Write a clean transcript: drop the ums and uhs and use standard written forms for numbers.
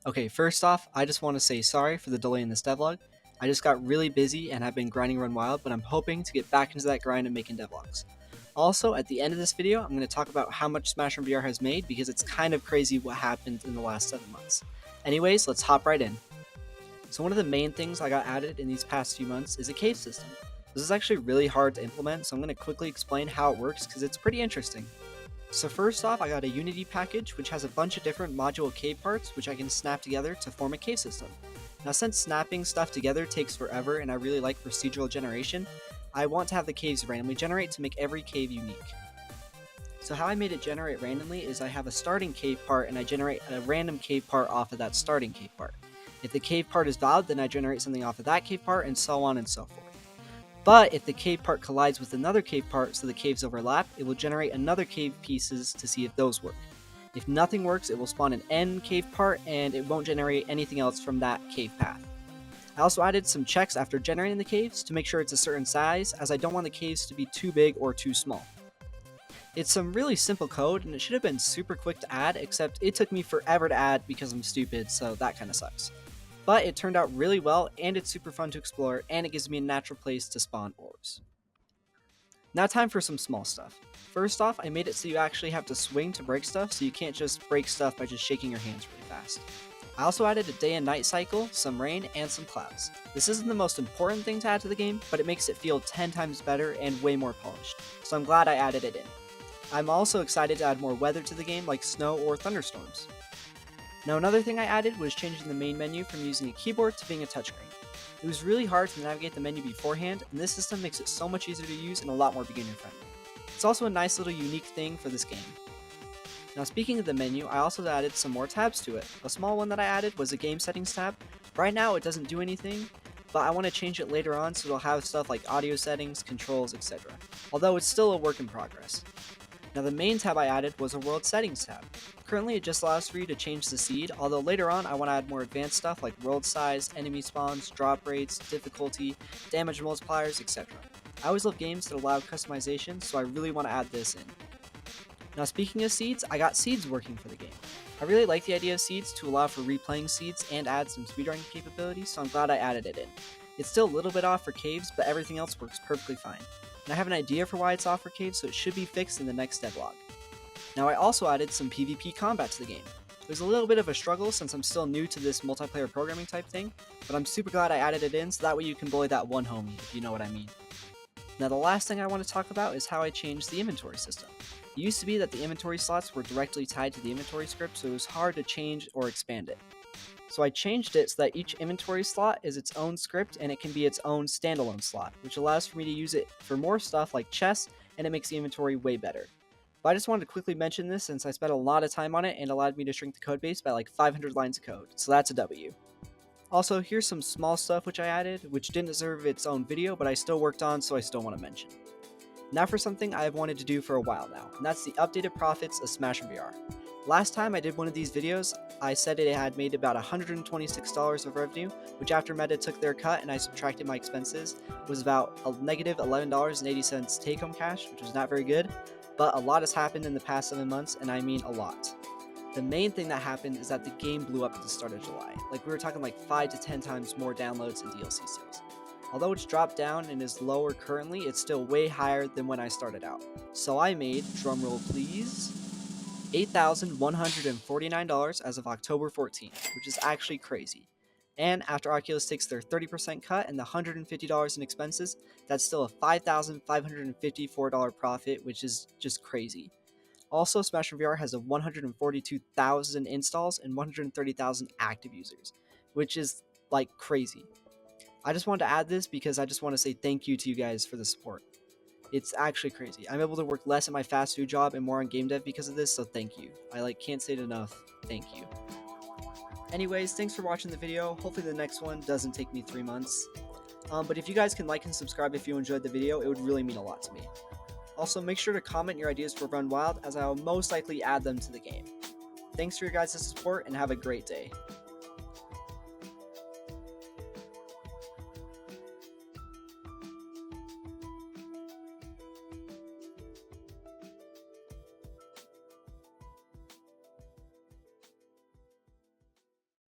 Okay, first off, I just want to say sorry for the delay in this devlog. I just got really busy and have been grinding Run Wild, but I'm hoping to get back into that grind and making devlogs. Also, at the end of this video, I'm going to talk about how much Smash VR has made because it's kind of crazy what happened in the last 7 months. Anyways, let's hop right in. So one of the main things I got added in these past few months is a cave system. This is actually really hard to implement, so I'm going to quickly explain how it works because it's pretty interesting. So first off, I got a Unity package which has a bunch of different module cave parts which I can snap together to form a cave system. Now since snapping stuff together takes forever and I really like procedural generation, I want to have the caves randomly generate to make every cave unique. So how I made it generate randomly is I have a starting cave part and I generate a random cave part off of that starting cave part. If the cave part is valid, then I generate something off of that cave part and so on and so forth. But if the cave part collides with another cave part so the caves overlap, it will generate another cave pieces to see if those work. If nothing works, it will spawn an end cave part and it won't generate anything else from that cave path. I also added some checks after generating the caves to make sure it's a certain size, as I don't want the caves to be too big or too small. It's some really simple code and it should have been super quick to add, except it took me forever to add because I'm stupid, so that kinda sucks. But it turned out really well, and it's super fun to explore, and it gives me a natural place to spawn orbs. Now time for some small stuff. First off, I made it so you actually have to swing to break stuff, so you can't just break stuff by just shaking your hands really fast. I also added a day and night cycle, some rain, and some clouds. This isn't the most important thing to add to the game, but it makes it feel 10 times better and way more polished, so I'm glad I added it in. I'm also excited to add more weather to the game, like snow or thunderstorms. Now another thing I added was changing the main menu from using a keyboard to being a touchscreen. It was really hard to navigate the menu beforehand, and this system makes it so much easier to use and a lot more beginner friendly. It's also a nice little unique thing for this game. Now speaking of the menu, I also added some more tabs to it. A small one that I added was a game settings tab. Right now it doesn't do anything, but I want to change it later on so it'll have stuff like audio settings, controls, etc. Although it's still a work in progress. Now the main tab I added was a world settings tab. Currently it just allows for you to change the seed, although later on I want to add more advanced stuff like world size, enemy spawns, drop rates, difficulty, damage multipliers, etc. I always love games that allow customization, so I really want to add this in. Now speaking of seeds, I got seeds working for the game. I really like the idea of seeds to allow for replaying seeds and add some speedrunning capabilities, so I'm glad I added it in. It's still a little bit off for caves, but everything else works perfectly fine. And I have an idea for why it's off for caves, so it should be fixed in the next devlog. Now I also added some PvP combat to the game. It was a little bit of a struggle since I'm still new to this multiplayer programming type thing, but I'm super glad I added it in so that way you can bully that one homie, if you know what I mean. Now the last thing I want to talk about is how I changed the inventory system. It used to be that the inventory slots were directly tied to the inventory script, so it was hard to change or expand it. So I changed it so that each inventory slot is its own script and it can be its own standalone slot, which allows for me to use it for more stuff like chests, and it makes the inventory way better. But I just wanted to quickly mention this since I spent a lot of time on it and allowed me to shrink the codebase by like 500 lines of code, so that's a W. Also, here's some small stuff which I added, which didn't deserve its own video, but I still worked on, so I still want to mention. Now for something I have wanted to do for a while now, and that's the updated profits of Smash VR. Last time I did one of these videos, I said it had made about $126 of revenue, which after Meta took their cut and I subtracted my expenses, was about a negative $11.80 take-home cash, which was not very good, but a lot has happened in the past 7 months, and I mean a lot. The main thing that happened is that the game blew up at the start of July. Like we were talking like 5 to 10 times more downloads and DLC sales. Although it's dropped down and is lower currently, it's still way higher than when I started out. So I made, drumroll please, $8,149 as of October 14th, which is actually crazy. And after Oculus takes their 30% cut and the $150 in expenses, that's still a $5,554 profit, which is just crazy. Also, Smash VR has a 142,000 installs and 130,000 active users, which is like crazy. I just wanted to add this because I just want to say thank you to you guys for the support. It's actually crazy. I'm able to work less at my fast food job and more on game dev because of this, so thank you. I can't say it enough. Thank you. Anyways, thanks for watching the video. Hopefully the next one doesn't take me 3 months. But if you guys can like and subscribe if you enjoyed the video, it would really mean a lot to me. Also, make sure to comment your ideas for Run Wild, as I will most likely add them to the game. Thanks for your guys' support, and have a great day.